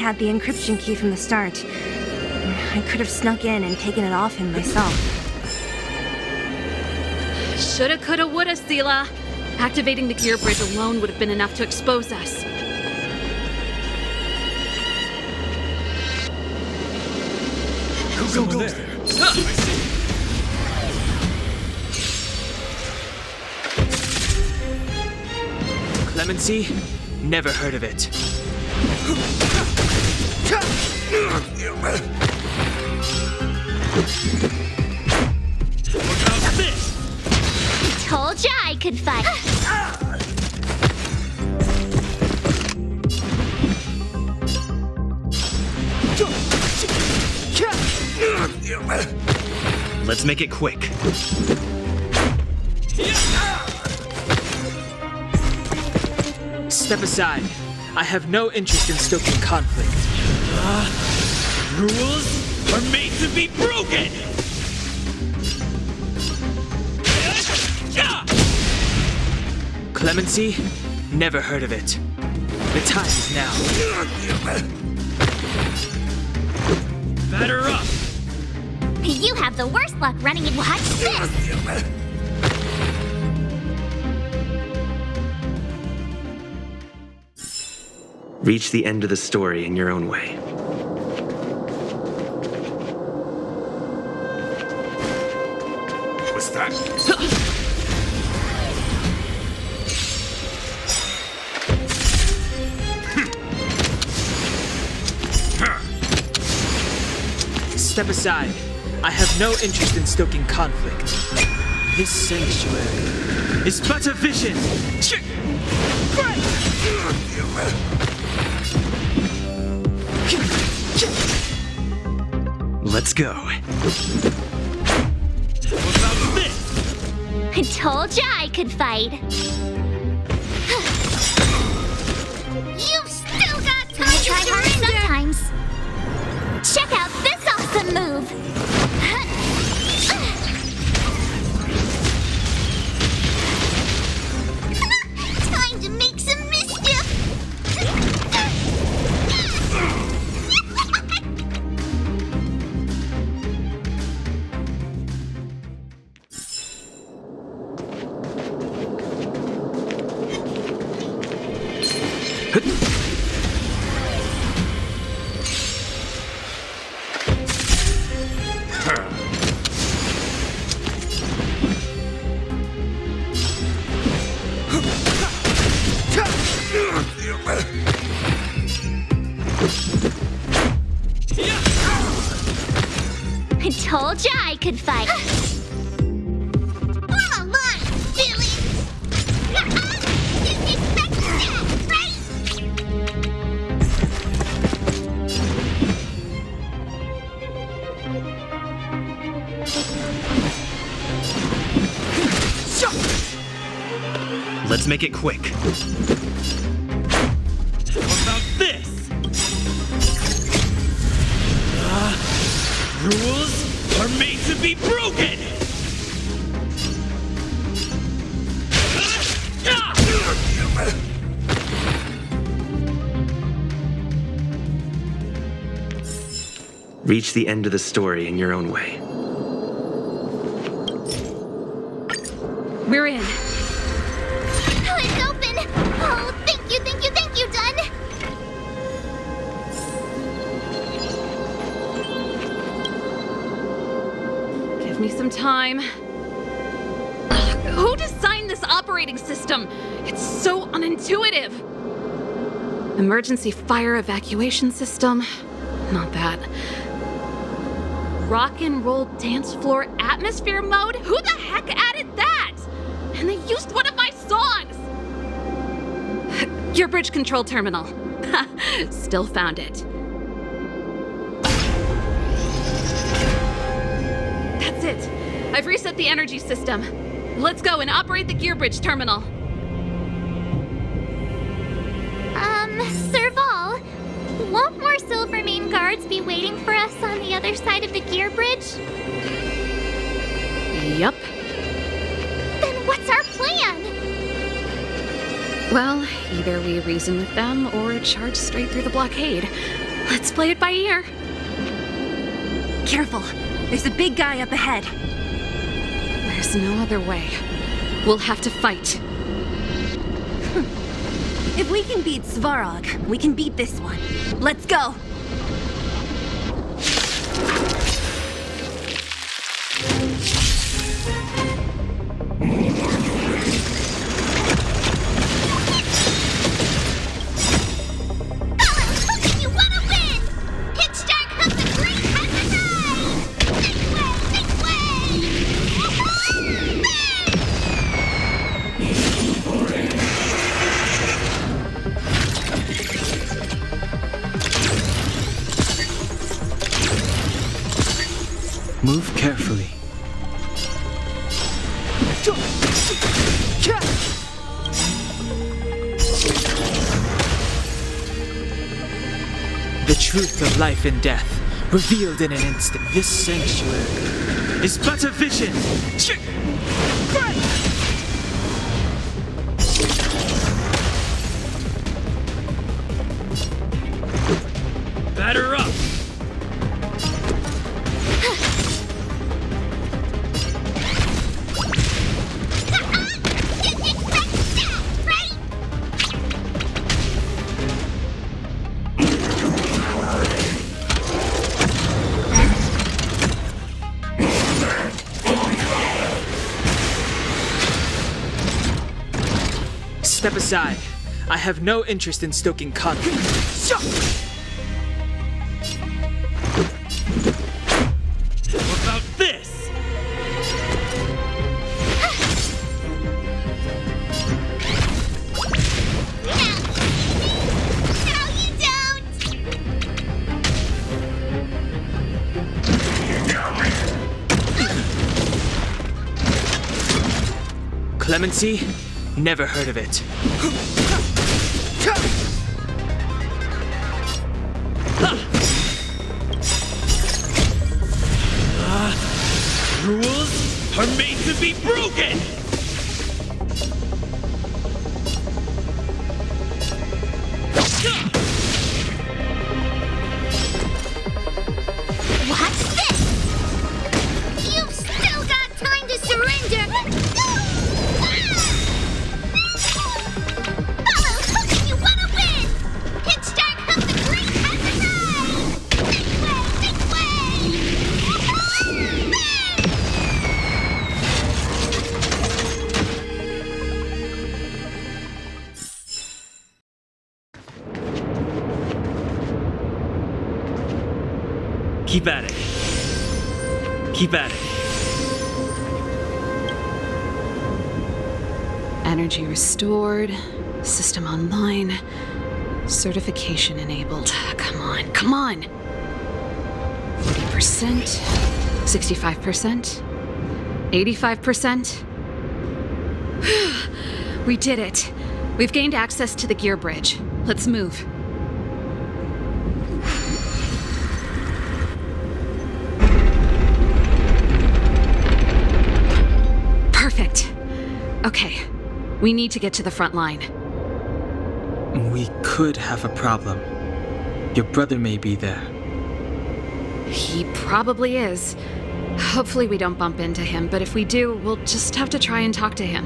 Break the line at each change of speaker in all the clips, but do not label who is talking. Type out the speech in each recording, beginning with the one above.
had the encryption key from the start. I could have snuck in and taken it off him myself.
Shoulda, coulda, woulda, Sela. Activating the gear bridge alone would have been enough to expose us.
Go there. I see.
Clemency? Never heard of it.
Told ya I could fight.
Let's make it quick. Step aside. I have no interest in stoking conflict.
Rules are made to be broken!
Clemency? Never heard of it. The time is now.
Batter up!
You have the worst luck running in. Watch this!
Reach the end of the story in your own way.
What's that?
Step aside. I have no interest in stoking conflict. This sanctuary is but a vision. Let's go.
What about this?
I told ya I could fight. You've still got time to try hard sometimes. Check out this awesome move. Time to make some mischief. I told ya I could fight. Come on, silly! Didn't expect that, right?
Let's make it quick.
What about this? Rules are made to be broken!
Reach the end of the story in your own way.
We're in.
Oh, it's open! Oh, thank you, Dun!
Give me some time. Ugh, who designed this operating system? It's so unintuitive. Emergency fire evacuation system? Not that. Rock and roll dance floor atmosphere mode? Who the heck added that? And they used one of my songs! Gear bridge control terminal. Still found it. That's it. I've reset the energy system. Let's go and operate the gear bridge terminal.
Serval, won't more Silvermane guards be waiting for us on the other side of the gear bridge?
Yup.
Then what's our plan?
Well, either we reason with them or charge straight through the blockade. Let's play it by ear.
Careful. There's a big guy up ahead.
There's no other way. We'll have to fight.
If we can beat Svarog, we can beat this one. Let's go!
You wanna win! Pitch Dark Hook the Great has arrived! This way!
Move carefully. The truth of life and death, revealed in an instant. This sanctuary is but a vision.
Batter up!
Didn't expect that, right?
Step aside. I have no interest in stoking conflict.
How about this?
No, you don't!
Clemency? Never heard of it.
Rules are made to be broken!
Watch this! You've still got time to surrender! Follow Hook if you wanna win! Pitch Dark Hook the Great has arrived! This
Keep at it. Keep at it.
Energy restored. System online. Certification enabled. Come on, come on! 40%. 65%. 85%. We did it. We've gained access to the gear bridge. Let's move. Perfect. Okay, we need to get to the front line.
We could have a problem. Your brother may be there.
He probably is. Hopefully we don't bump into him, but if we do, we'll just have to try and talk to him.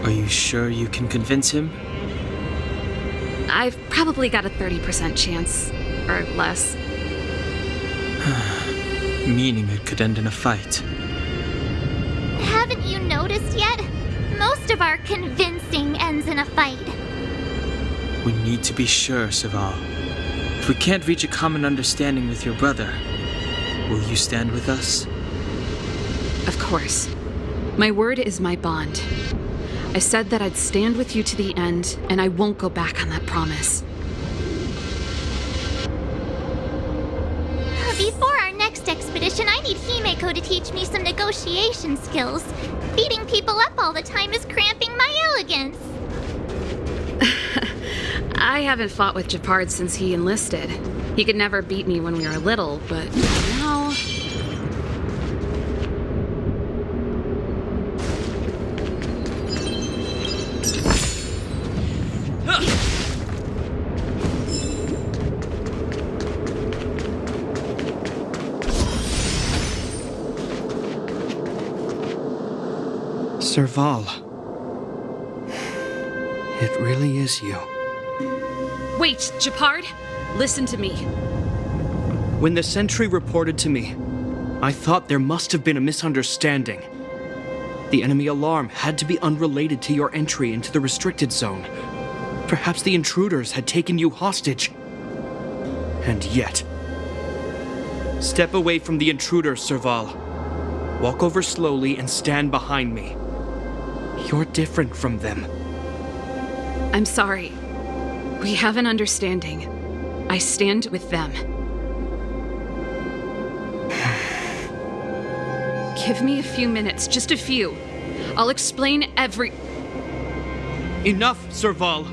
Are you sure you can convince him?
I've probably got a 30% chance, or less.
Meaning it could end in a fight.
Haven't you noticed yet? Most of our convincing ends in a fight.
We need to be sure, Saval. If we can't reach a common understanding with your brother, will you stand with us?
Of course. My word is my bond. I said that I'd stand with you to the end, and I won't go back on that promise.
Before our next expedition, I need Himeko to teach me some negotiation skills. Beating people up all the time is cramping my elegance.
I haven't fought with Japard since he enlisted. He could never beat me when we were little, but now...
Serval. It really is you.
Wait, Japard, listen to me.
When the sentry reported to me, I thought there must have been a misunderstanding. The enemy alarm had to be unrelated to your entry into the restricted zone. Perhaps the intruders had taken you hostage. And yet... Step away from the intruders, Serval. Walk over slowly and stand behind me. You're different from them.
I'm sorry. We have an understanding. I stand with them. Give me a few minutes, just a few. I'll explain every...
Enough, Serval.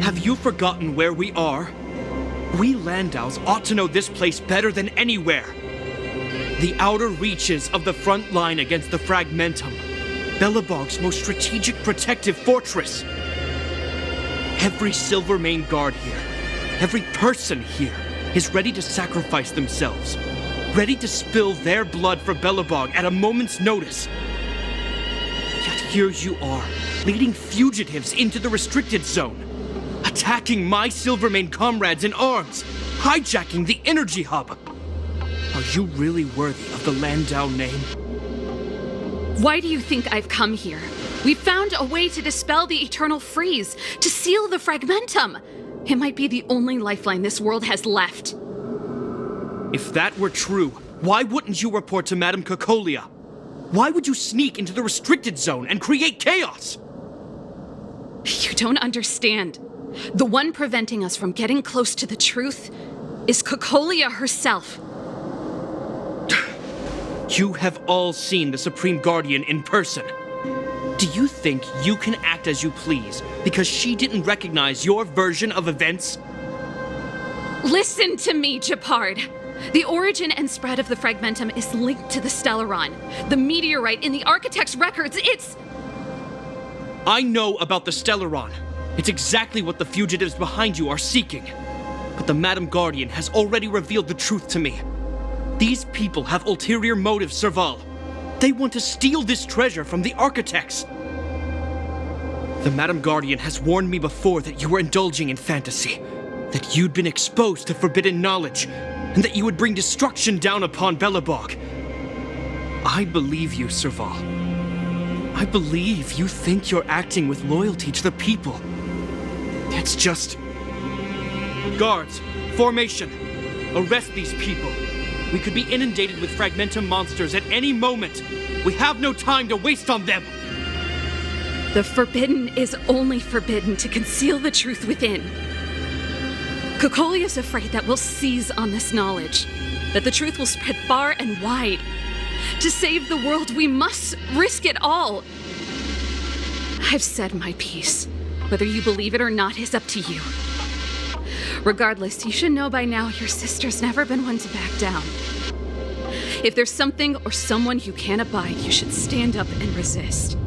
Have you forgotten where we are? We Landaus ought to know this place better than anywhere. The outer reaches of the front line against the Fragmentum. Belobog's most strategic protective fortress. Every Silvermane guard here, every person here, is ready to sacrifice themselves. Ready to spill their blood for Belobog at a moment's notice. Yet here you are, leading fugitives into the restricted zone. Attacking my Silvermane comrades in arms, hijacking the energy hub. Are you really worthy of the Landau name?
Why do you think I've come here? We found a way to dispel the eternal freeze, to seal the Fragmentum. It might be the only lifeline this world has left.
If that were true, why wouldn't you report to Madame Cocolia? Why would you sneak into the restricted zone and create chaos?
You don't understand. The one preventing us from getting close to the truth is Cocolia herself.
You have all seen the Supreme Guardian in person. Do you think you can act as you please because she didn't recognize your version of events?
Listen to me, Japard. The origin and spread of the Fragmentum is linked to the Stellaron. The meteorite in the Architect's records, it's...
I know about the Stellaron. It's exactly what the fugitives behind you are seeking. But the Madam Guardian has already revealed the truth to me. These people have ulterior motives, Serval. They want to steal this treasure from the Architects. The Madam Guardian has warned me before that you were indulging in fantasy, that you'd been exposed to forbidden knowledge, and that you would bring destruction down upon Belobog. I believe you, Serval. I believe you think you're acting with loyalty to the people. It's just... Guards, formation. Arrest these people. We could be inundated with Fragmentum monsters at any moment. We have no time to waste on them.
The forbidden is only forbidden to conceal the truth within. Cocolia's afraid that we'll seize on this knowledge, that the truth will spread far and wide. To save the world, we must risk it all. I've said my piece. Whether you believe it or not is up to you. Regardless, you should know by now your sister's never been one to back down. If there's something or someone you can't abide, you should stand up and resist.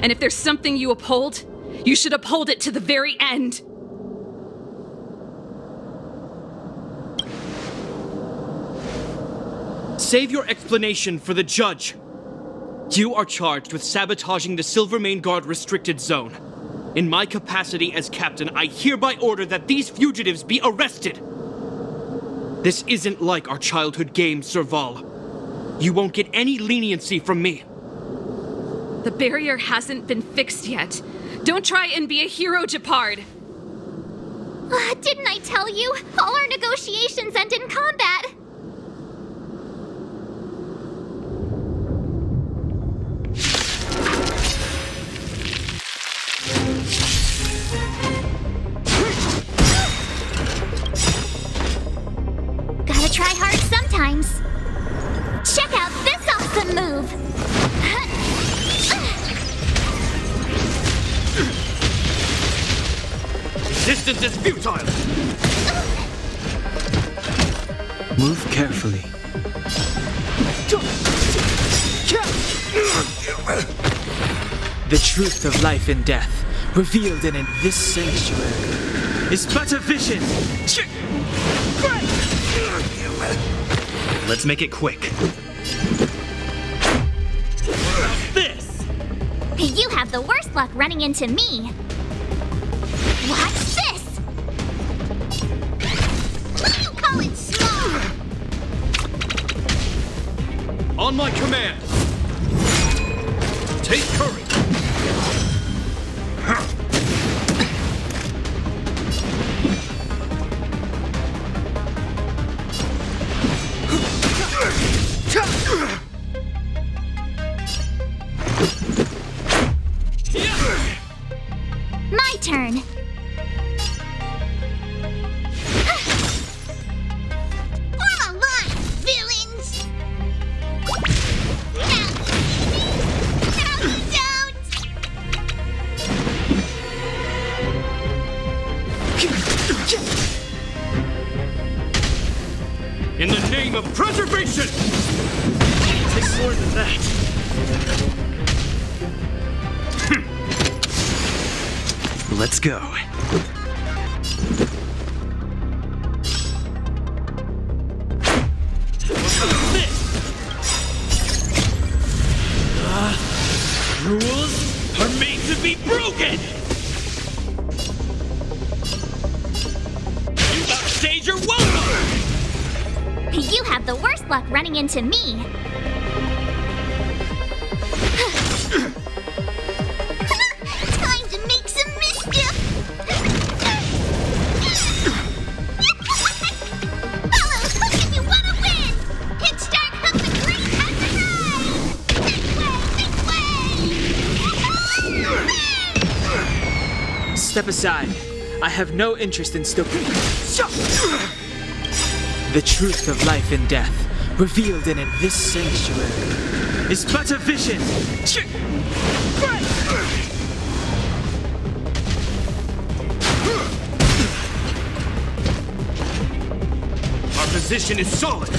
And if there's something you uphold, you should uphold it to the very end.
Save your explanation for the judge. You are charged with sabotaging the Silvermane Guard restricted zone. In my capacity as captain, I hereby order that these fugitives be arrested. This isn't like our childhood game, Serval. You won't get any leniency from me.
The barrier hasn't been fixed yet. Don't try and be a hero, Japard.
Didn't I tell you? All our negotiations end in combat. Gotta try hard sometimes. Check out this awesome move!
Resistance is futile!
Move carefully. The truth of life and death, revealed in this sanctuary, is but a vision.
Let's make it quick.
the worst luck running into me. Watch this! You call it small!
On my command! Take courage!
My turn. Form a line, villains! Now, don't!
In the name of preservation!
It takes more than that. Let's go. Rules are made to be broken! You upstage your welcome!
You have the worst luck running into me. Time to make some mischief! Fellows, look if you want to win! Hit start, hook the green has to ride! This way!
Step aside. I have no interest in still. The truth of life and death, revealed in this sanctuary, is but a vision.
Our position is solid.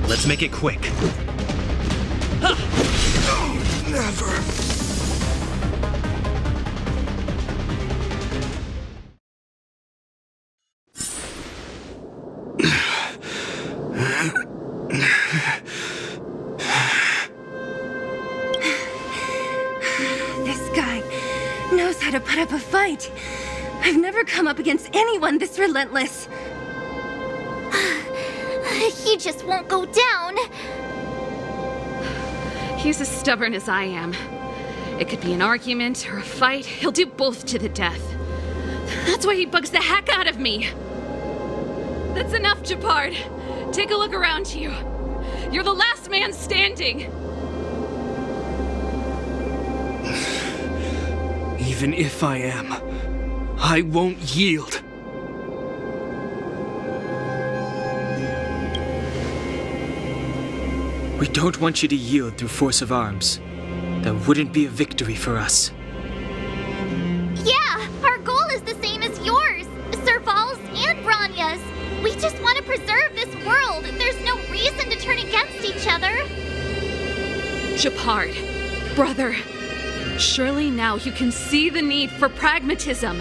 Let's make it quick. Never.
This guy knows how to put up a fight. I've never come up against anyone this relentless.
He just won't go down.
He's as stubborn as I am. It could be an argument or a fight. He'll do both to the death. That's why he bugs the heck out of me. That's enough, Japard. Take a look around you. You're the last man standing.
Even if I am, I won't yield.
We don't want you to yield through force of arms. That wouldn't be a victory for us.
Yeah, our goal is the same as yours, Sir Falls and Branya's. We just want to preserve this world. There's no reason to turn against each other.
Japard, brother, surely now you can see the need for pragmatism.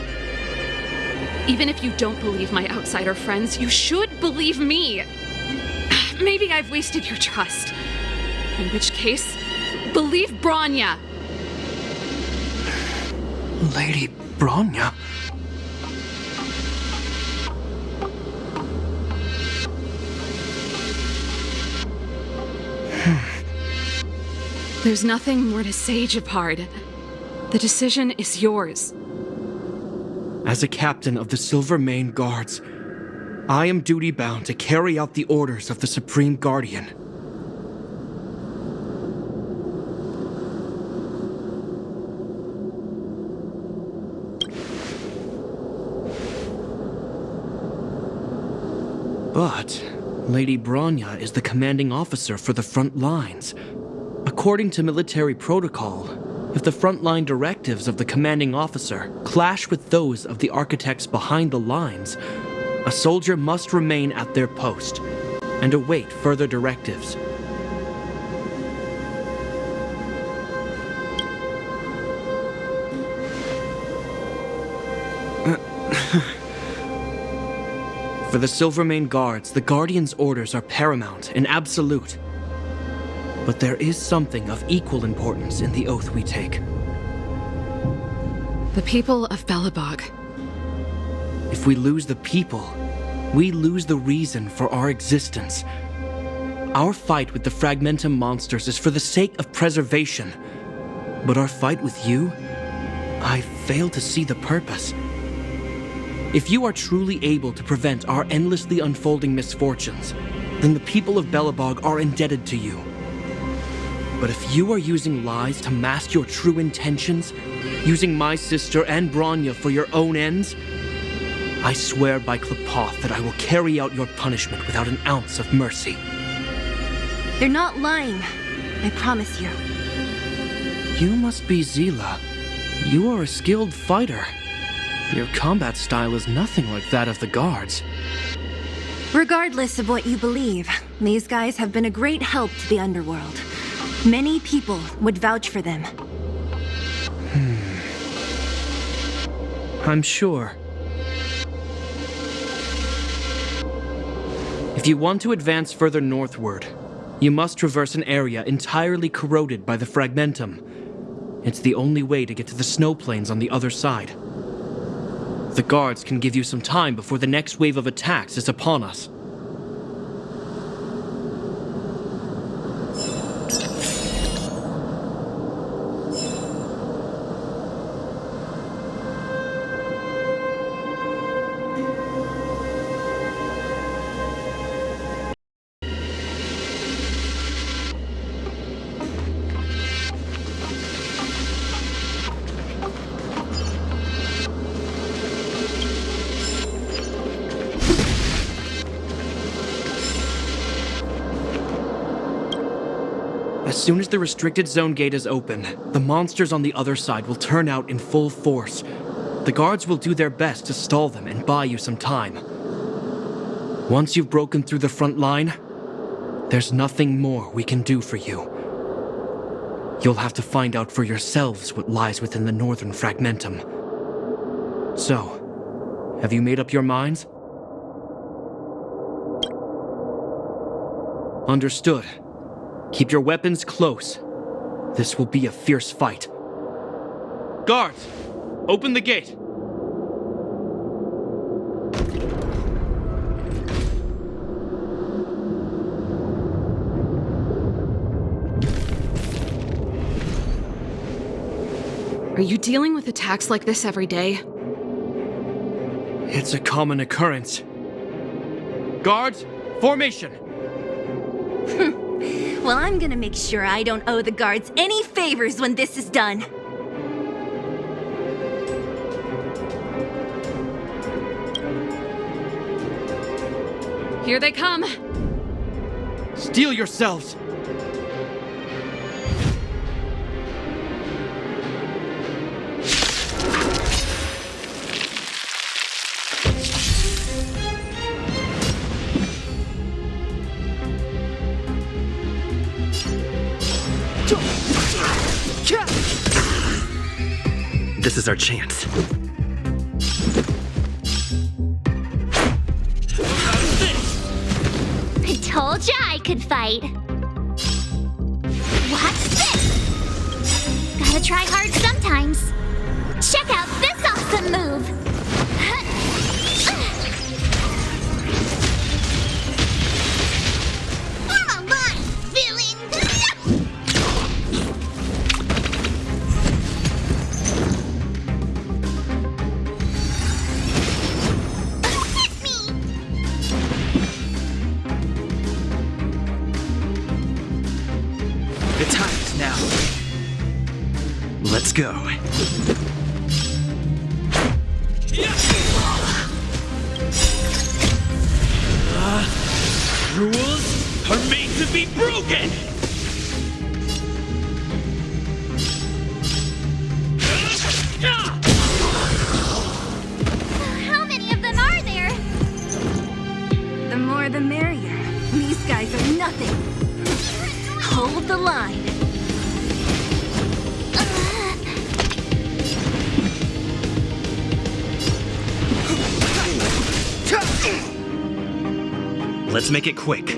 Even if you don't believe my outsider friends, you should believe me. Maybe I've wasted your trust. In which case, believe Branya.
Lady Branya?
There's nothing more to say, Japard. The decision is yours.
As a captain of the Silver Mane Guards, I am duty-bound to carry out the orders of the Supreme Guardian. But Lady Branya is the commanding officer for the front lines. According to military protocol, if the frontline directives of the commanding officer clash with those of the architects behind the lines, a soldier must remain at their post and await further directives. For the Silvermane Guards, the Guardian's orders are paramount and absolute. But there is something of equal importance in the oath we take.
The people of Belobog.
If we lose the people, we lose the reason for our existence. Our fight with the Fragmentum monsters is for the sake of preservation. But our fight with you? I fail to see the purpose. If you are truly able to prevent our endlessly unfolding misfortunes, then the people of Belobog are indebted to you. But if you are using lies to mask your true intentions, using my sister and Bronya for your own ends, I swear by Klapoth that I will carry out your punishment without an ounce of mercy.
They're not lying. I promise you.
You must be Zila. You are a skilled fighter. Your combat style is nothing like that of the guards.
Regardless of what you believe, these guys have been a great help to the underworld. Many people would vouch for them.
I'm sure. If you want to advance further northward, you must traverse an area entirely corroded by the Fragmentum. It's the only way to get to the snow plains on the other side. The guards can give you some time before the next wave of attacks is upon us. As soon as the restricted zone gate is open, the monsters on the other side will turn out in full force. The guards will do their best to stall them and buy you some time. Once you've broken through the front line, there's nothing more we can do for you. You'll have to find out for yourselves what lies within the northern Fragmentum. So, have you made up your minds? Understood. Keep your weapons close. This will be a fierce fight. Guards, open the gate.
Are you dealing with attacks like this every day?
It's a common occurrence. Guards, formation!
Well, I'm gonna make sure I don't owe the guards any favors when this is done.
Here they come.
Steel yourselves!
This is our chance.
I told ya I could fight. Watch this! Gotta try hard sometimes. Check out this awesome move! Form a line, villain! Hit me!
The time is now. Let's go. Rules are made to be broken!
How many of them are there?
The more the merrier. These guys are nothing. Hold the line.
Let's make it quick.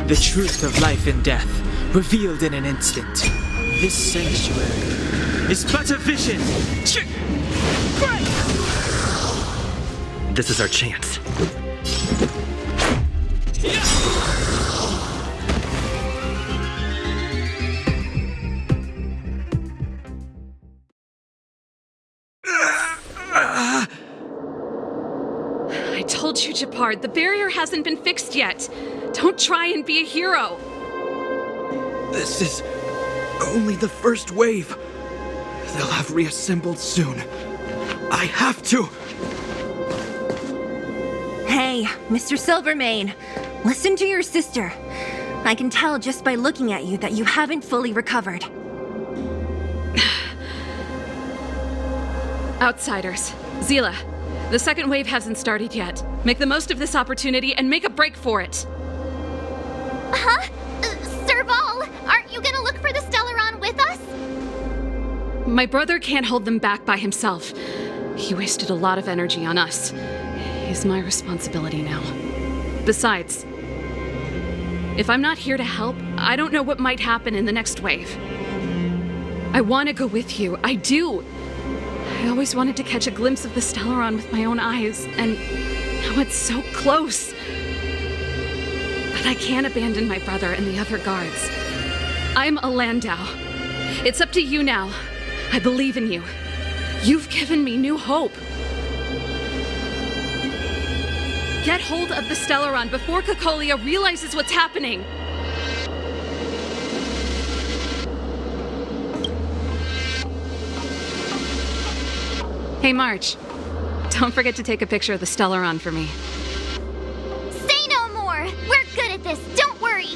The truth of life and death, revealed in an instant. This sanctuary is but a vision.
This is our chance.
I told you, Japard, the barrier hasn't been fixed yet. Don't try and be a hero.
This is only the first wave. They'll have reassembled soon. I have to.
Hey, Mr. Silvermane, listen to your sister. I can tell just by looking at you that you haven't fully recovered.
Outsiders. Zila, the second wave hasn't started yet. Make the most of this opportunity and make a break for it.
Huh? Serval, aren't you gonna look for the Stellaron with us?
My brother can't hold them back by himself. He wasted a lot of energy on us. He's my responsibility now. Besides, if I'm not here to help, I don't know what might happen in the next wave. I want to go with you. I do. I always wanted to catch a glimpse of the Stellaron with my own eyes, and now it's so close. But I can't abandon my brother and the other guards. I'm a Landau. It's up to you now. I believe in you. You've given me new hope. Get hold of the Stellaron before Cocolia realizes what's happening. Hey, March. Don't forget to take a picture of the Stellaron for me.
Say no more! We're good at this, don't worry!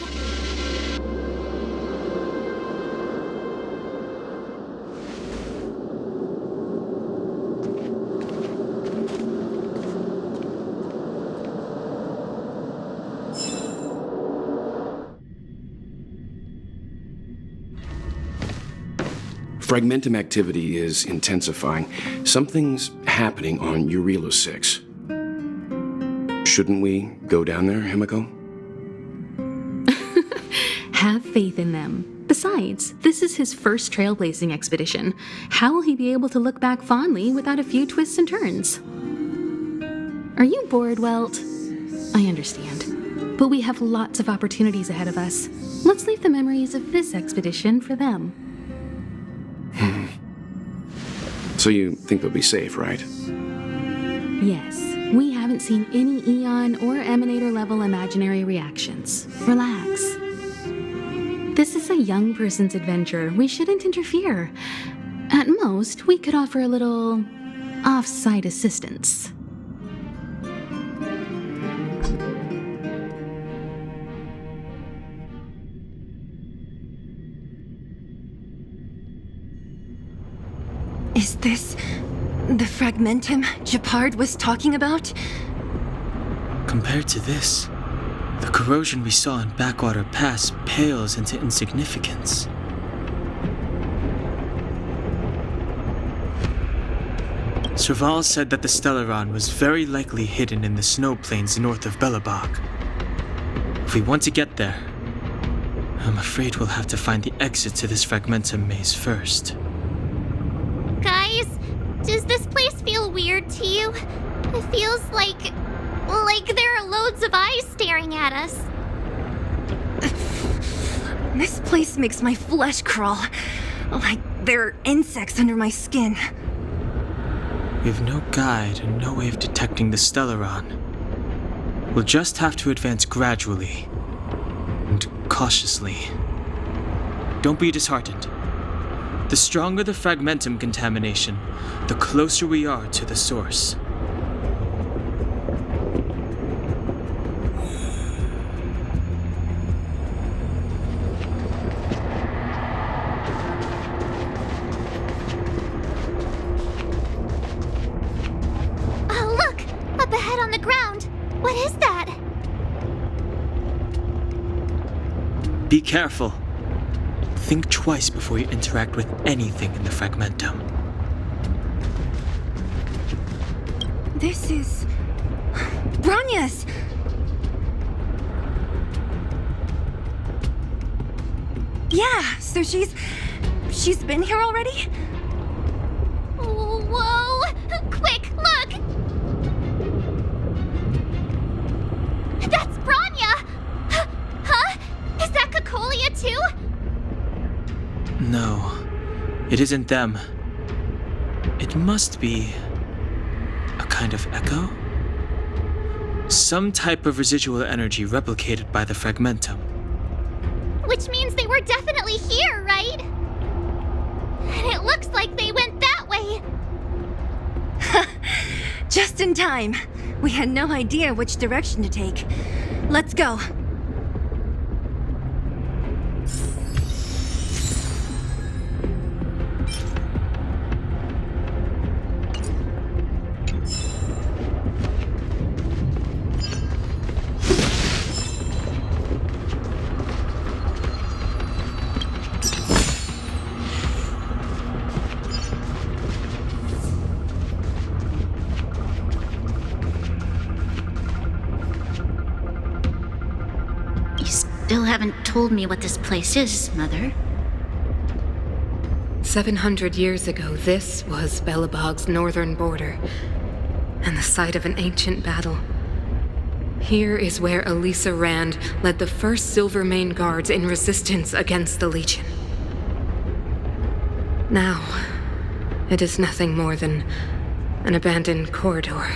Fragmentum activity is intensifying. Something's happening on Urilo 6. Shouldn't we go down there, Himiko?
Have faith in them. Besides, this is his first trailblazing expedition. How will he be able to look back fondly without a few twists and turns? Are you bored, Welt? I understand. But we have lots of opportunities ahead of us. Let's leave the memories of this expedition for them.
So you think they'll be safe, right?
Yes, we haven't seen any Eon or Emanator level imaginary reactions. Relax. This is a young person's adventure. We shouldn't interfere. At most, we could offer a little off-site assistance.
Is this the Fragmentum Japard was talking about?
Compared to this, the corrosion we saw in Backwater Pass pales into insignificance. Serval said that the Stellaron was very likely hidden in the snow plains north of Belobog. If we want to get there, I'm afraid we'll have to find the exit to this Fragmentum maze first.
Guys, does this place feel weird to you? It feels like there are loads of eyes staring at us.
This place makes my flesh crawl. Like there are insects under my skin.
We have no guide and no way of detecting the Stellaron. We'll just have to advance gradually and cautiously. Don't be disheartened. The stronger the Fragmentum contamination, the closer we are to the source.
Oh, look! Up ahead on the ground! What is that?
Be careful. Think twice before you interact with anything in the Fragmentum.
This is... Bronia's! Yeah, so she's been here already?
Whoa! Quick, look! That's Branya! Huh? Is that Cocolia too?
No, it isn't them. It must be a kind of echo? Some type of residual energy replicated by the fragmentum.
Which means they were definitely here, right? And it looks like they went that way.
Just in time. We had no idea which direction to take. Let's go.
Still haven't told me what this place is, Mother.
700 years ago, this was Belobog's northern border, and the site of an ancient battle. Here is where Elisa Rand led the first Silvermane Guards in resistance against the Legion. Now, it is nothing more than an abandoned corridor,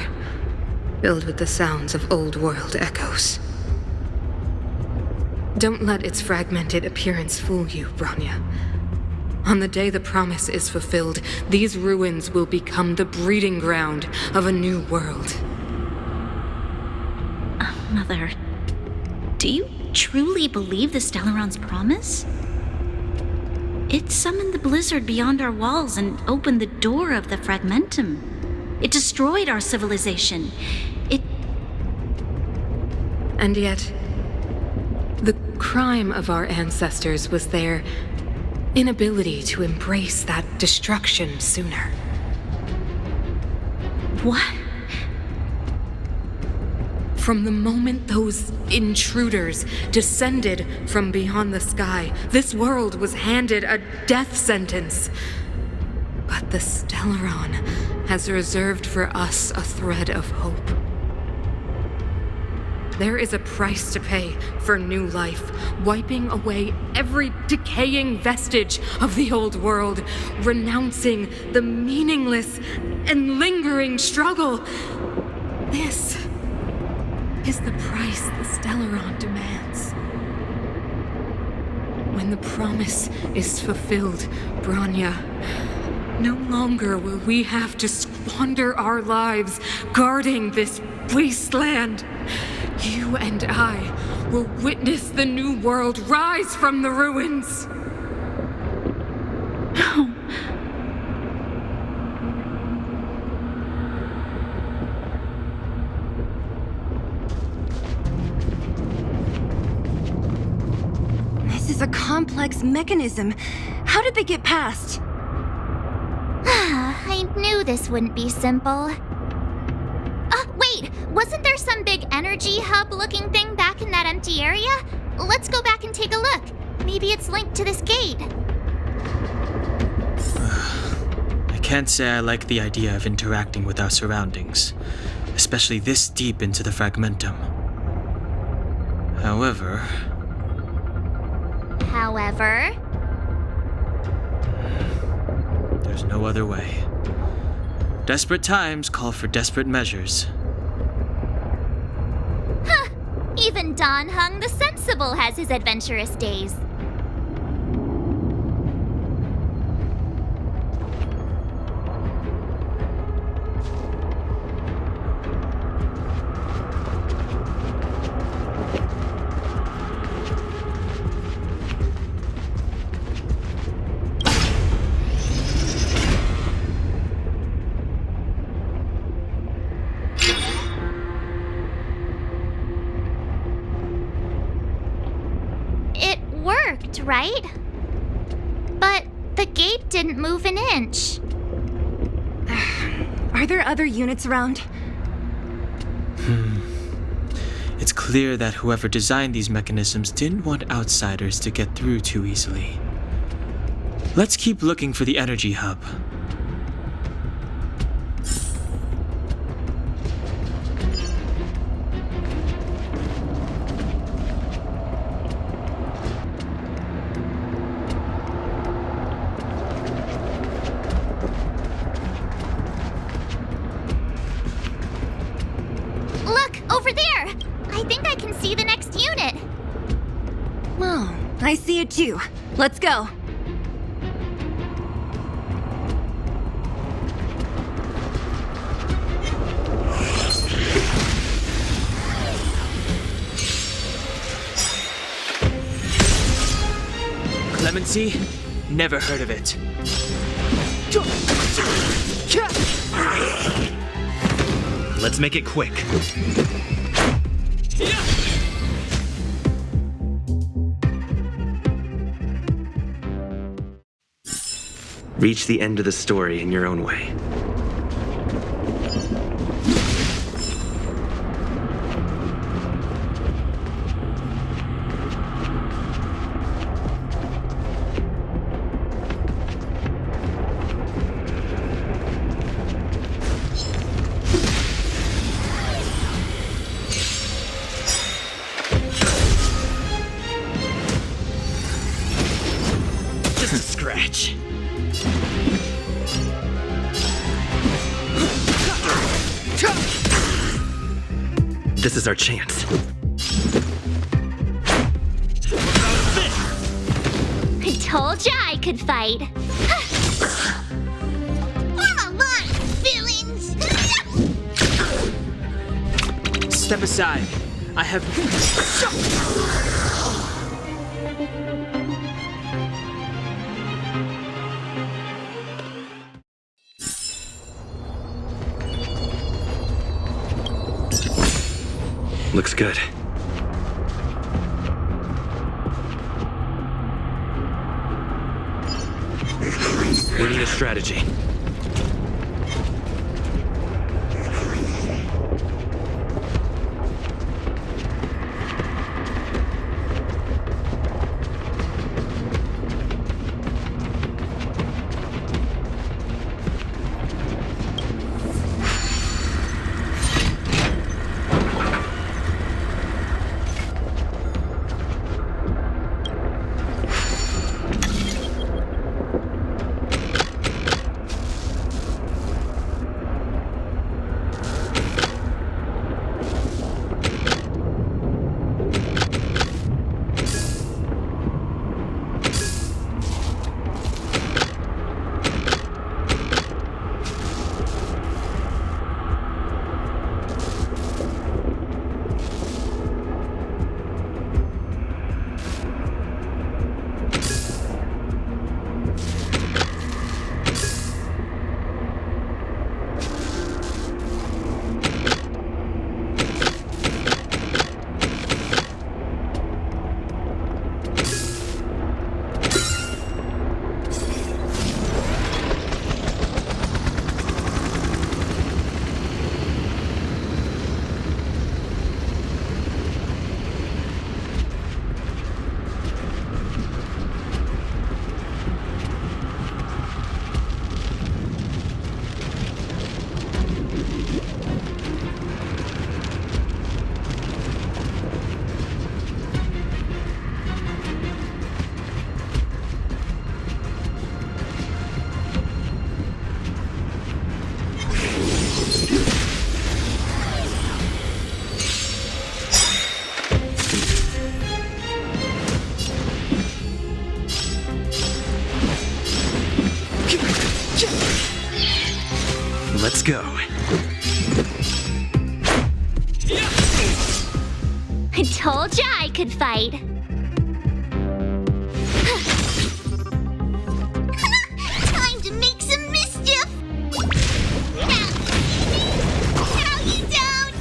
filled with the sounds of old-world echoes. Don't let its fragmented appearance fool you, Branya. On the day the promise is fulfilled, these ruins will become the breeding ground of a new world.
Mother, do you truly believe the Stellaron's promise? It summoned the blizzard beyond our walls and opened the door of the fragmentum. It destroyed our civilization.
And yet, the crime of our ancestors was their inability to embrace that destruction sooner.
What?
From the moment those intruders descended from beyond the sky, this world was handed a death sentence. But the Stellaron has reserved for us a thread of hope. There is a price to pay for new life, wiping away every decaying vestige of the old world, renouncing the meaningless and lingering struggle. This is the price the Stellaron demands. When the promise is fulfilled, Branya, no longer will we have to squander our lives guarding this wasteland. You and I will witness the new world rise from the ruins.
No.
This is a complex mechanism. How did they get past?
I knew this wouldn't be simple. Wait! Wasn't there some big energy hub-looking thing back in that empty area? Let's go back and take a look. Maybe it's linked to this gate.
I can't say I like the idea of interacting with our surroundings, especially this deep into the fragmentum. However... there's no other way. Desperate times call for desperate measures.
Even Dan Hung the Sensible has his adventurous days. Right? But the gate didn't move an inch.
Are there other units around?
It's clear that whoever designed these mechanisms didn't want outsiders to get through too easily. Let's keep looking for the energy hub.
Look, over there! I think I can see the next unit.
Oh, I see it too. Let's go.
Clemency? Never heard of it.
Let's make it quick. Reach the end of the story in your own way. Just a scratch. This is our chance.
I told ya I could fight. Come on, villains!
Step aside. I have...
Looks good. We need a strategy. Let's go.
I told ya I could fight. Time to make some mischief. Now you don't.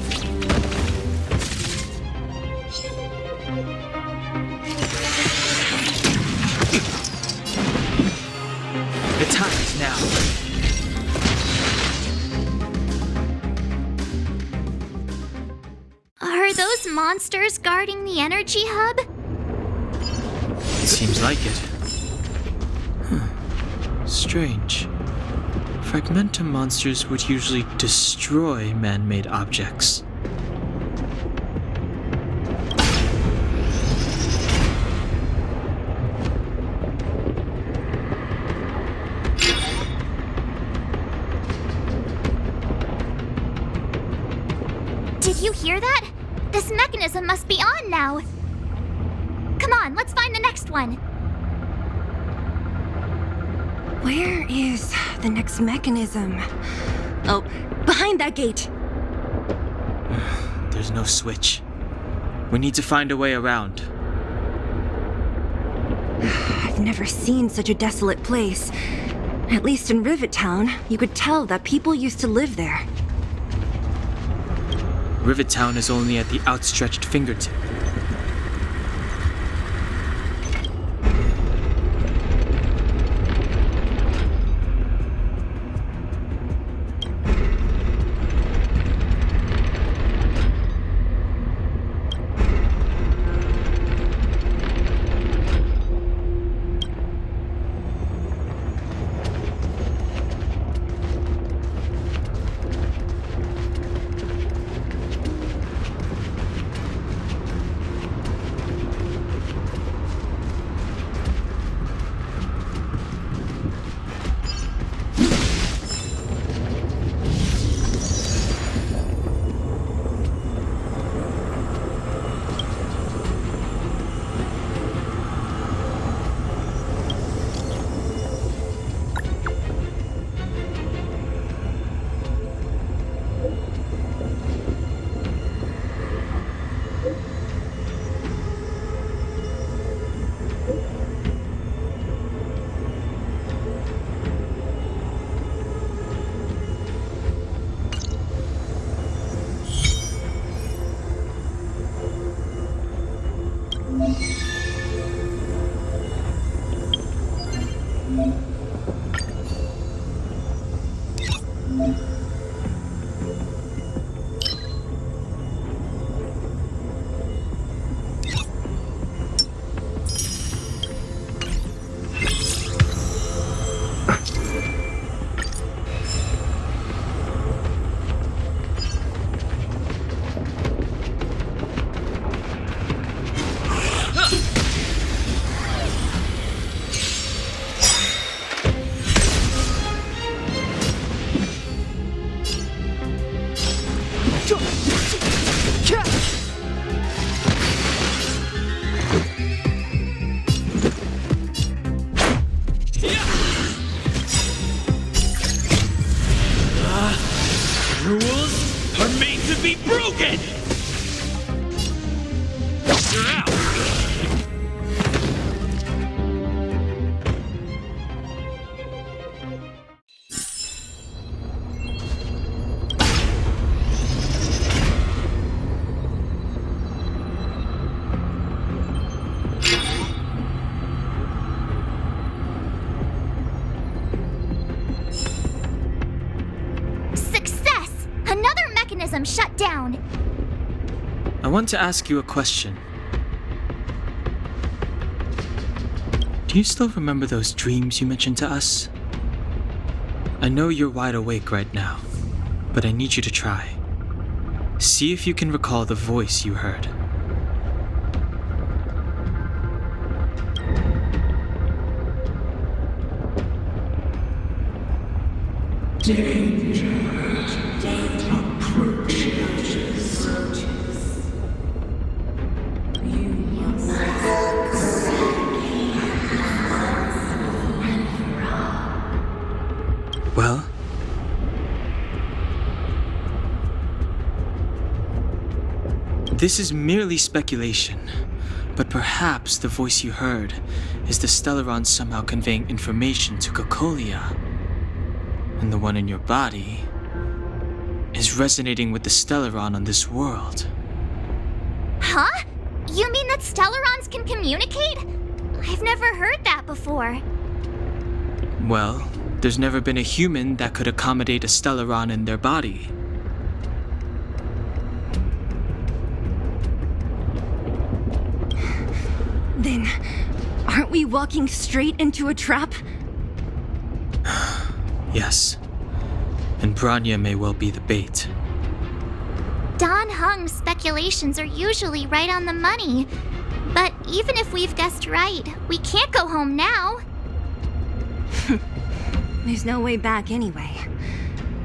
The time is now.
Are those monsters guarding the energy hub?
Seems like it. Strange. Fragmentum monsters would usually destroy man-made objects.
Did you hear that? This mechanism must be on now. Come on, let's find the next one.
Where is the next mechanism? Oh, behind that gate.
There's no switch. We need to find a way around.
I've never seen such a desolate place. At least in Rivet Town, you could tell that people used to live there.
Rivet Town is only at the outstretched fingertip.
Rules are made to be broken! You're out!
Shut down.
I want to ask you a question. Do you still remember those dreams you mentioned to us? I know you're wide awake right now, but I need you to try. See if you can recall the voice you heard. Well? This is merely speculation, but perhaps the voice you heard is the Stellaron somehow conveying information to Cocolia. And the one in your body is resonating with the Stellaron on this world.
Huh? You mean that Stellarons can communicate? I've never heard that before.
Well, there's never been a human that could accommodate a Stellaron in their body.
Then, aren't we walking straight into a trap?
Yes. And Bronya may well be the bait.
Don Hung's speculations are usually right on the money. But even if we've guessed right, we can't go home now.
There's no way back anyway.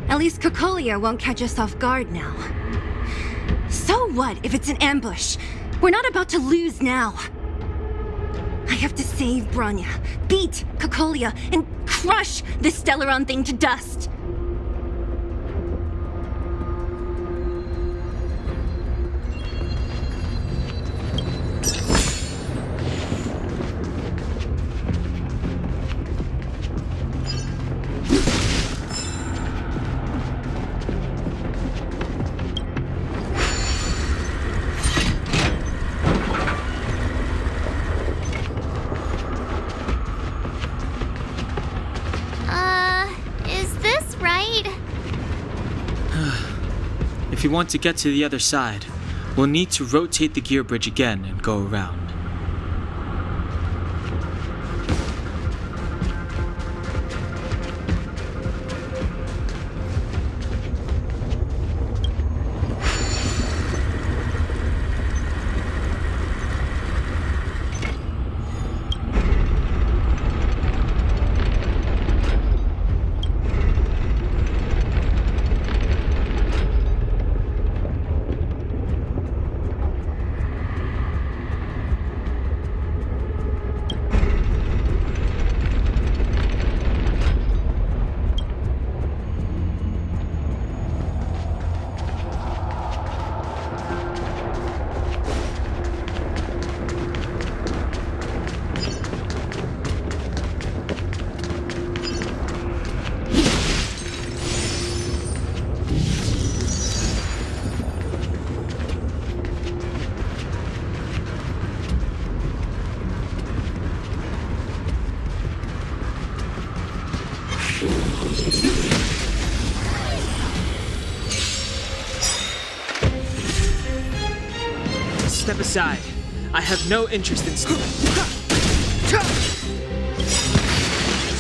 At least Cocolia won't catch us off guard now. So what if it's an ambush? We're not about to lose now. I have to save Bronya, beat Cocolia, and crush this Stellaron thing to dust.
If you want to get to the other side, we'll need to rotate the gear bridge again and go around. Step aside. I have no interest in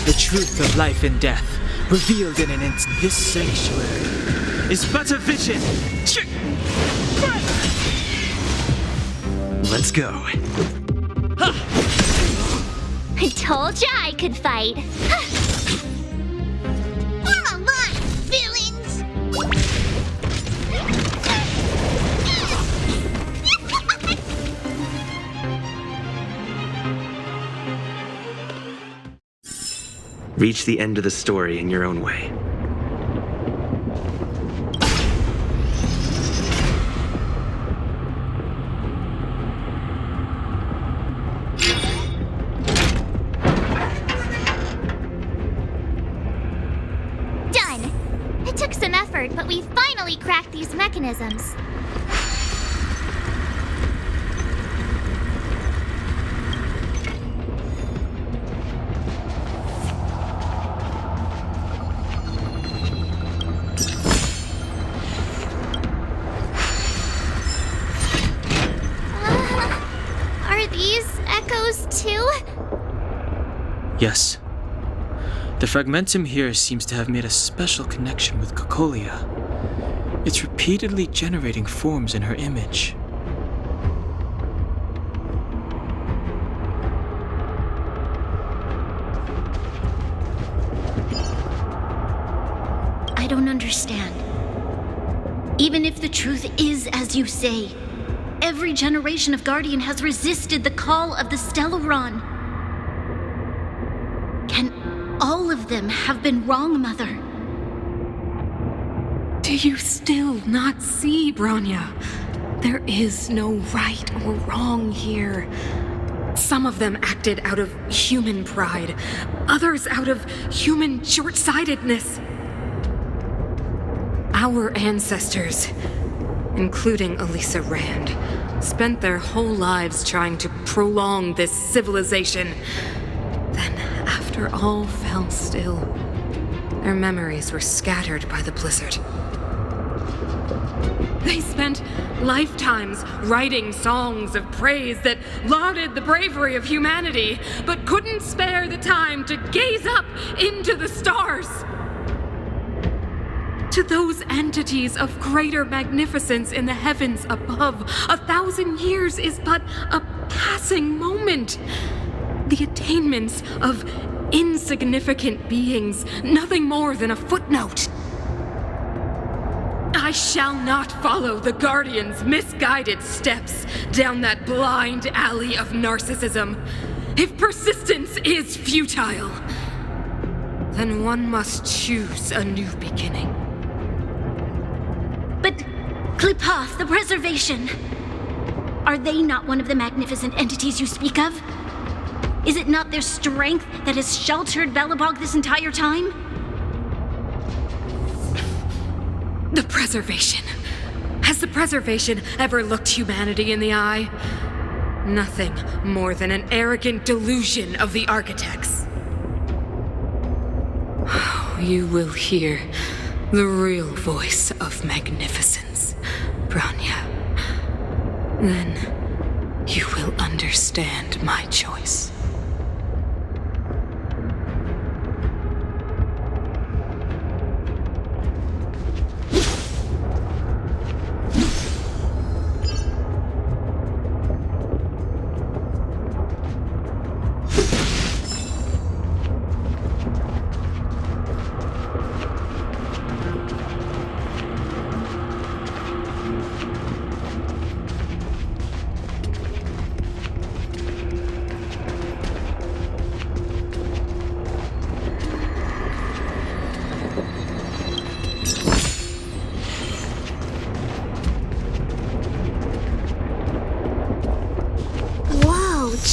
the truth of life and death, revealed in an instant. This sanctuary is but a vision.
Let's go.
I told ya I could fight. Come on, villains!
Reach the end of the story in your own way.
Done! It took some effort, but we finally cracked these mechanisms.
Yes. The fragmentum here seems to have made a special connection with Cocolia. It's repeatedly generating forms in her image.
I don't understand. Even if the truth is as you say, every generation of Guardian has resisted the call of the Stellaron. Can all of them have been wrong, Mother?
Do you still not see, Bronya? There is no right or wrong here. Some of them acted out of human pride, others out of human short-sightedness. Our ancestors, including Elisa Rand, spent their whole lives trying to prolong this civilization. Then, after all fell still, their memories were scattered by the blizzard. They spent lifetimes writing songs of praise that lauded the bravery of humanity, but couldn't spare the time to gaze up into the stars. To those entities of greater magnificence in the heavens above, 1,000 years is but a passing moment. The attainments of insignificant beings, nothing more than a footnote. I shall not follow the Guardian's misguided steps down that blind alley of narcissism. If persistence is futile, then one must choose a new beginning.
But Klipoth, the preservation, are they not one of the magnificent entities you speak of? Is it not their strength that has sheltered Belobog this entire time?
The preservation. Has the preservation ever looked humanity in the eye? Nothing more than an arrogant delusion of the architects. You will hear the real voice of magnificence, Bronya. Then you will understand my choice.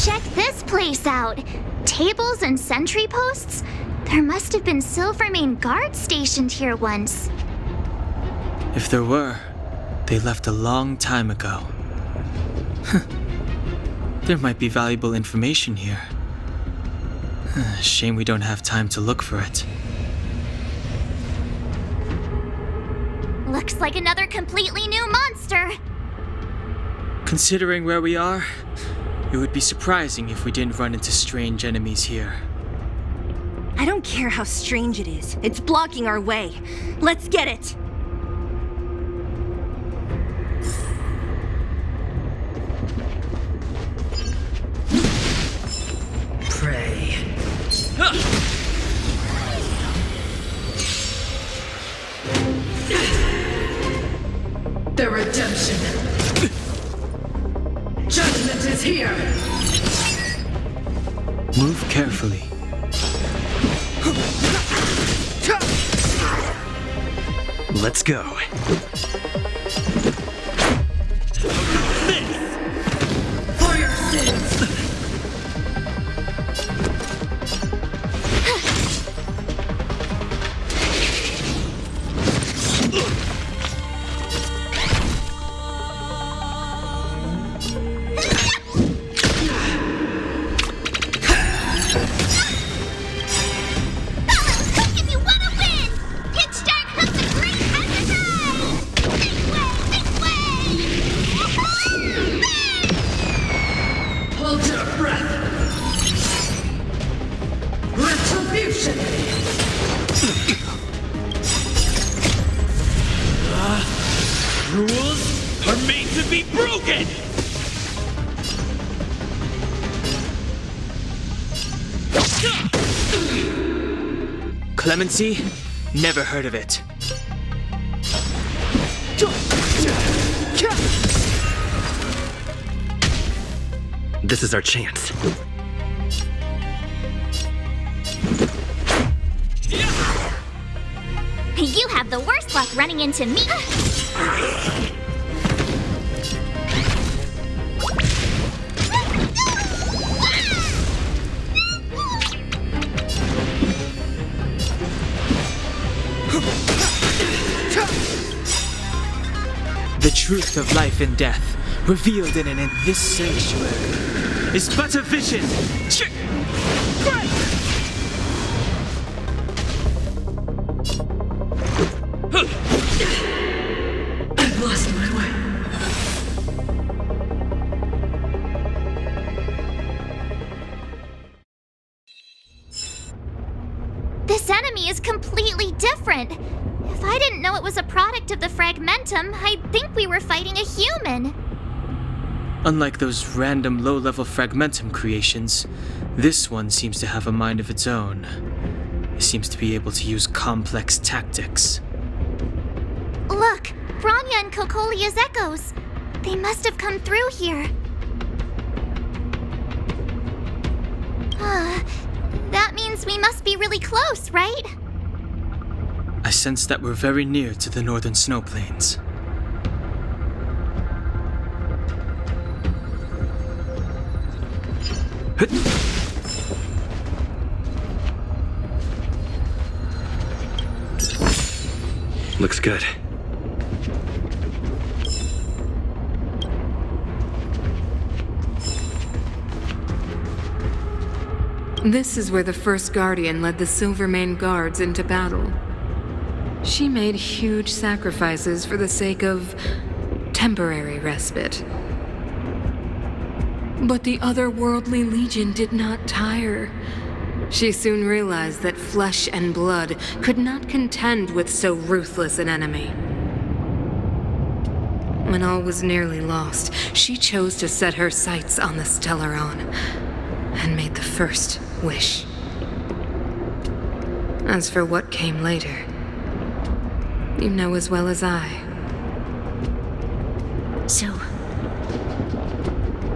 Check this place out. Tables and sentry posts? There must have been Silvermane guards stationed here once.
If there were, they left a long time ago. There might be valuable information here. Shame we don't have time to look for it.
Looks like another completely new monster.
Considering where we are, it would be surprising if we didn't run into strange enemies here.
I don't care how strange it is. It's blocking our way. Let's get it!
Pray.
The redemption. Judgment is here.
Move carefully.
Let's go.
For your sins.
Rules are made to be broken!
Clemency? Never heard of it.
This is our chance.
You have the worst luck running into me.
The truth of life and death, revealed in this sanctuary, is but a vision.
I've lost my
enemy is completely different. If I didn't know it was a product of the Fragmentum, I'd think we were fighting a human.
Unlike those random low-level Fragmentum creations, this one seems to have a mind of its own. It seems to be able to use complex tactics.
Look, Bronya and Kokolia's echoes. They must have come through here. That means we must be really close, right?
I sense that we're very near to the northern snow plains.
Looks good.
This is where the first Guardian led the Silvermane Guards into battle. She made huge sacrifices for the sake of temporary respite. But the otherworldly Legion did not tire. She soon realized that flesh and blood could not contend with so ruthless an enemy. When all was nearly lost, she chose to set her sights on the Stellaron and made the first wish. As for what came later, you know as well as I.
So,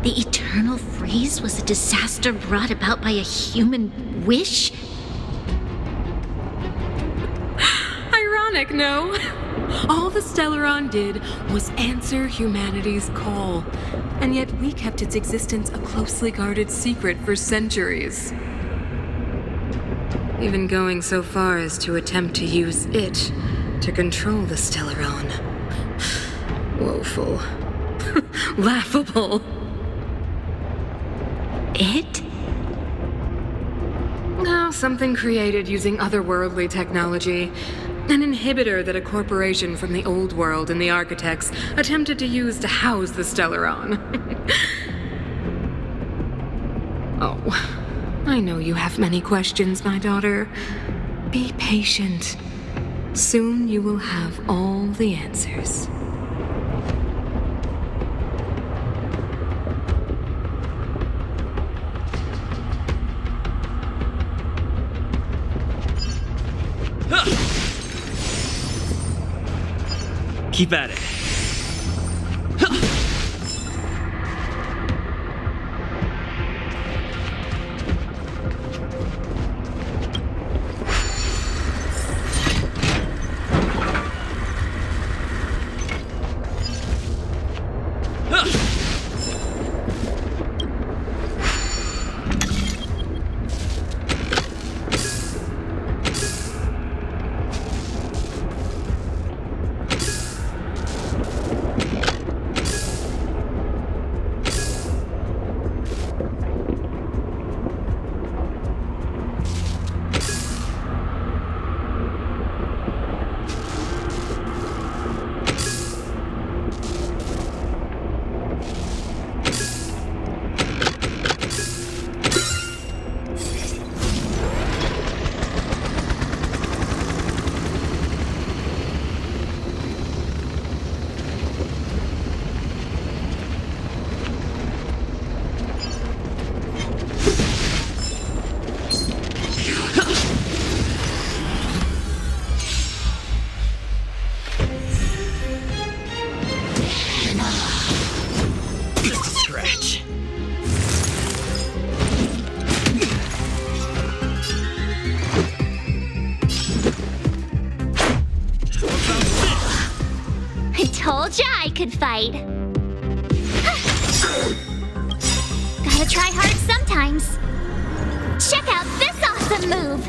the Eternal Freeze was a disaster brought about by a human wish?
Ironic, no? All the Stellaron did was answer humanity's call, and yet we kept its existence a closely guarded secret for centuries. Even going so far as to attempt to use it to control the Stellaron. Woeful. Laughable.
It?
Oh, something created using otherworldly technology. An inhibitor that a corporation from the old world and the architects attempted to use to house the Stellaron. Oh, I know you have many questions, my daughter. Be patient. Soon you will have all the answers.
Keep at it.
Told ya I could fight. Gotta try hard sometimes. Check out this awesome move.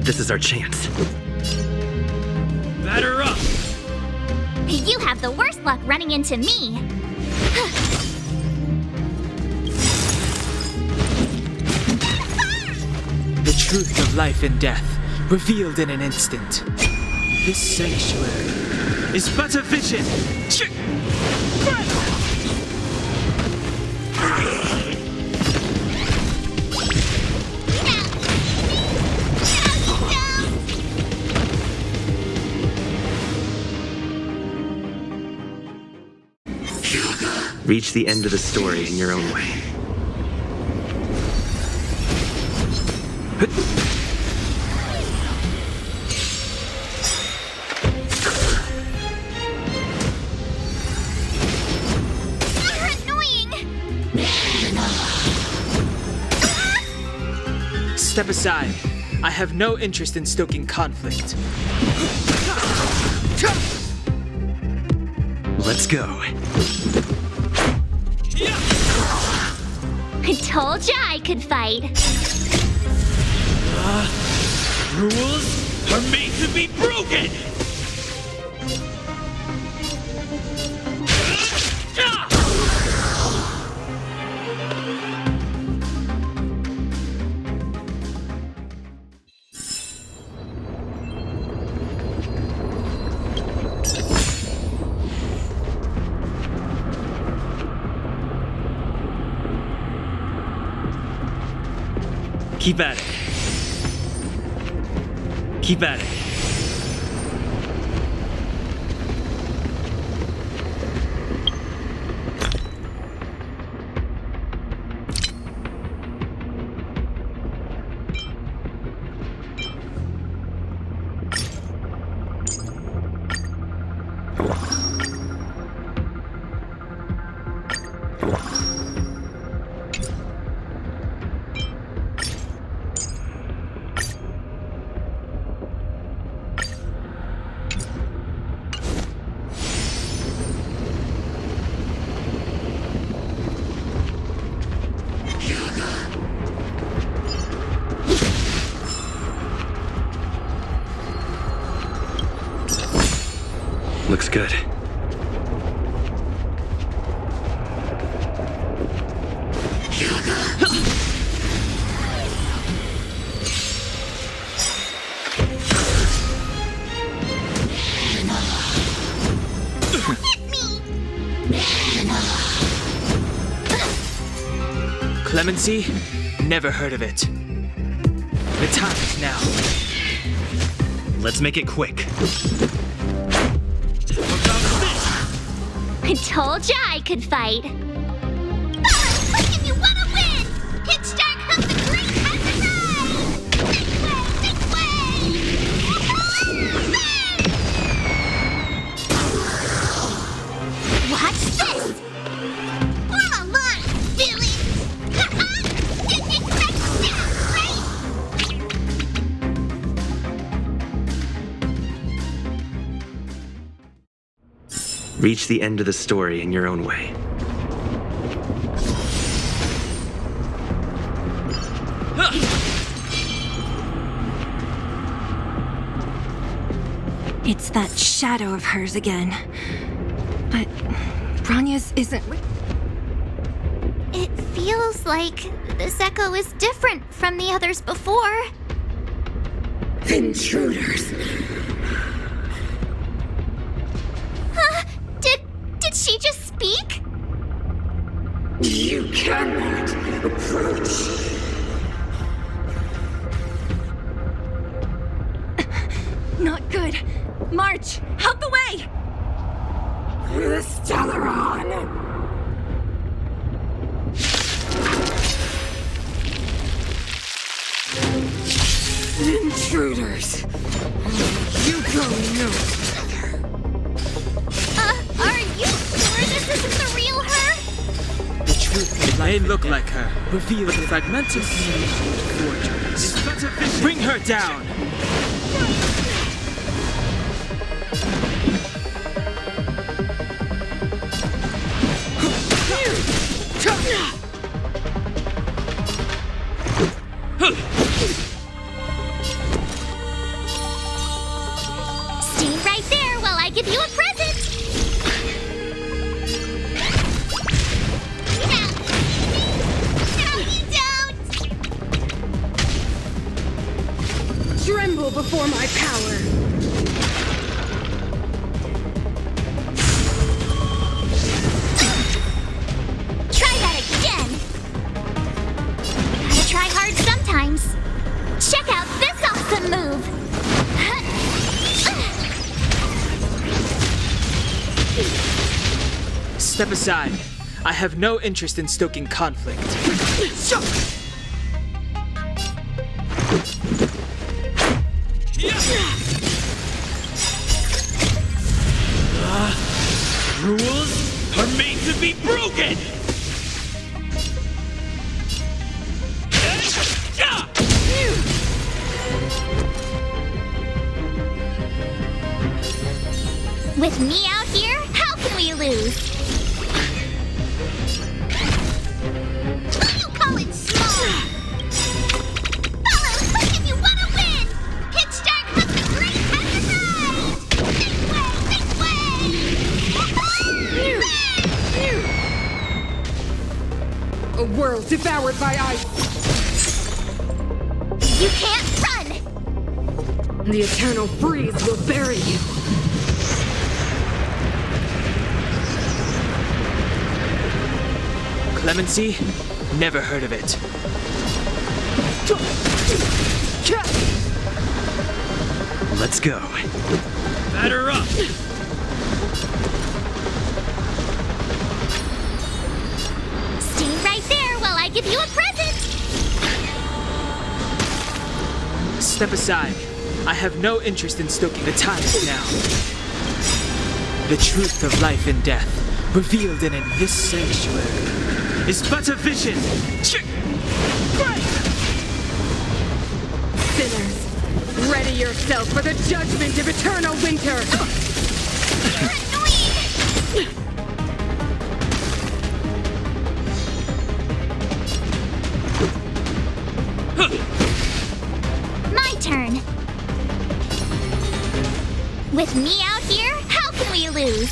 This is our chance.
Batter up!
You have the worst luck running into me.
The truth of life and death, revealed in an instant. This sanctuary is but a vision.
Reach the end of the story in your own way.
Step aside. I have no interest in stoking conflict.
Let's go.
I told ya I could fight.
Rules are made to be broken! Keep at it. Keep at it.
Looks good.
Clemency? Never heard of it. The time is now.
Let's make it quick.
I told ya I could fight. Look if you wanna win! Hit start comes the great exercise! This way! Watch this! Form a line, villains! Didn't expect that, right?
Reach the end of the story in your own way.
It's that shadow of hers again. But Bronya's isn't...
It feels like this echo is different from the others before.
Intruders.
Did she just speak?
You cannot approach.
Not good. March, out the way!
The Stellaron. Intruders. You go no.
Are you sure this isn't the real her?
The truth may look like her, revealed the fragmented forgeries. Bring her down!
give you a present! No, you don't!
Tremble before my power!
Try that again! Gotta try hard sometimes. Check out this awesome move!
Step aside. I have no interest in stoking conflict.
Rules are made to be broken!
With me out here, how can we lose? What do you call it small? Follow quick if you want to win! Pitch Dark has the great enterprise! This way!
A world devoured by ice!
You can't run!
The eternal freeze will bury you!
Clemency? Never heard of it.
Let's go.
Batter up!
Stay right there while I give you a present!
Step aside. I have no interest in stoking. The time is now. The truth of life and death, revealed in this sanctuary, is but a vision.
Sinners, ready yourself for the judgment of eternal winter!
My turn. With me out here, how can we lose?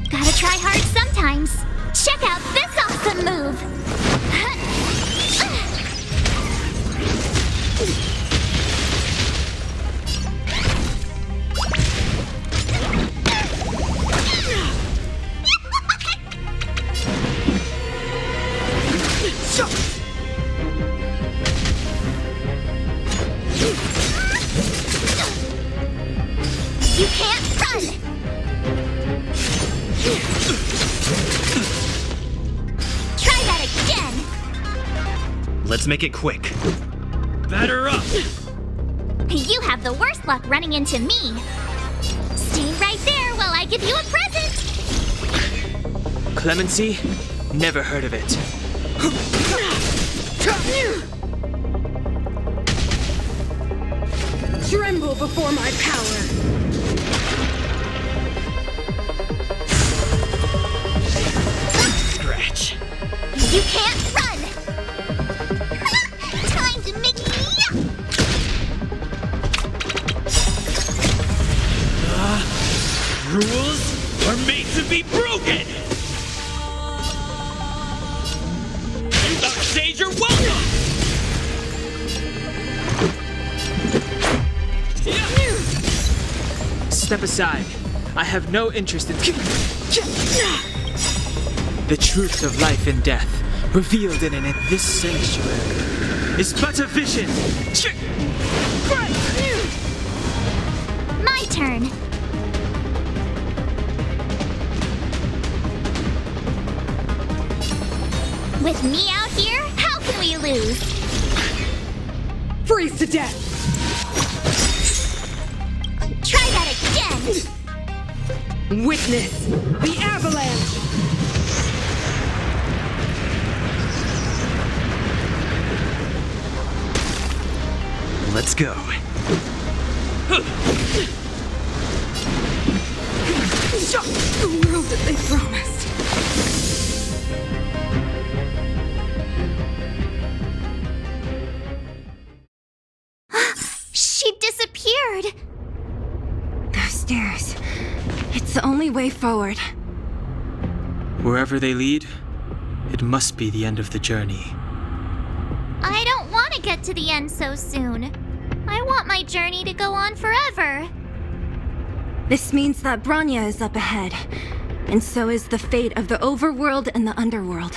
Gotta try hard sometimes. Check out this awesome move! You can't run! Try that again!
Let's make it quick.
Batter up!
You have the worst luck running into me. Stay right there while I give you a present!
Clemency? Never heard of it.
Tremble before my power!
Scratch.
You can't run! Time to make me up!
Rules are made to be broken! You upstage your welcome!
Step aside. I have no interest in... The truth of life and death, revealed in this sanctuary, is but a vision.
My turn. With me out here, how can we lose?
Freeze to death!
Try that again!
Witness the avalanche!
Let's go.
The world that they promised.
She disappeared.
stairs. It's the only way forward.
Wherever they lead, it must be the end of the journey.
I don't want to get to the end so soon. I want my journey to go on forever.
This means that Bronya is up ahead, and so is the fate of the overworld and the underworld.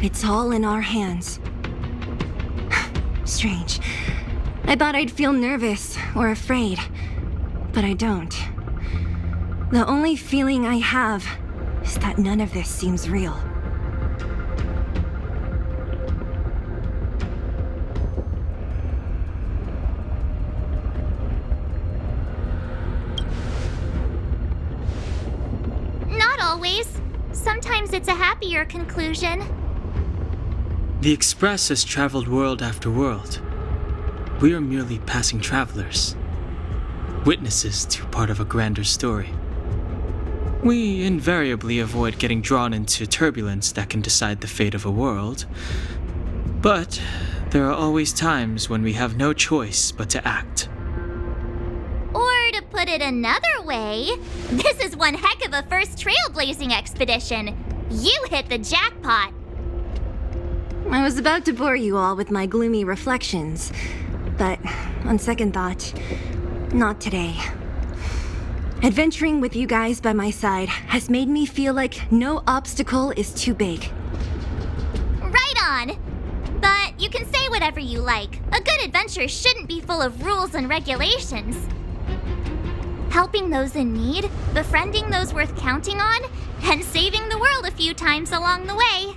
It's all in our hands. Strange. I thought I'd feel nervous or afraid, but I don't. The only feeling I have is that none of this seems real.
Not always. Sometimes it's a happier conclusion.
The Express has traveled world after world. We are merely passing travelers, witnesses to part of a grander story. We invariably avoid getting drawn into turbulence that can decide the fate of a world, but there are always times when we have no choice but to act.
Or to put it another way, this is one heck of a first trailblazing expedition. You hit the jackpot.
I was about to bore you all with my gloomy reflections, but on second thought, not today. Adventuring with you guys by my side has made me feel like no obstacle is too big.
Right on! But you can say whatever you like. A good adventure shouldn't be full of rules and regulations. Helping those in need, befriending those worth counting on, and saving the world a few times along the way.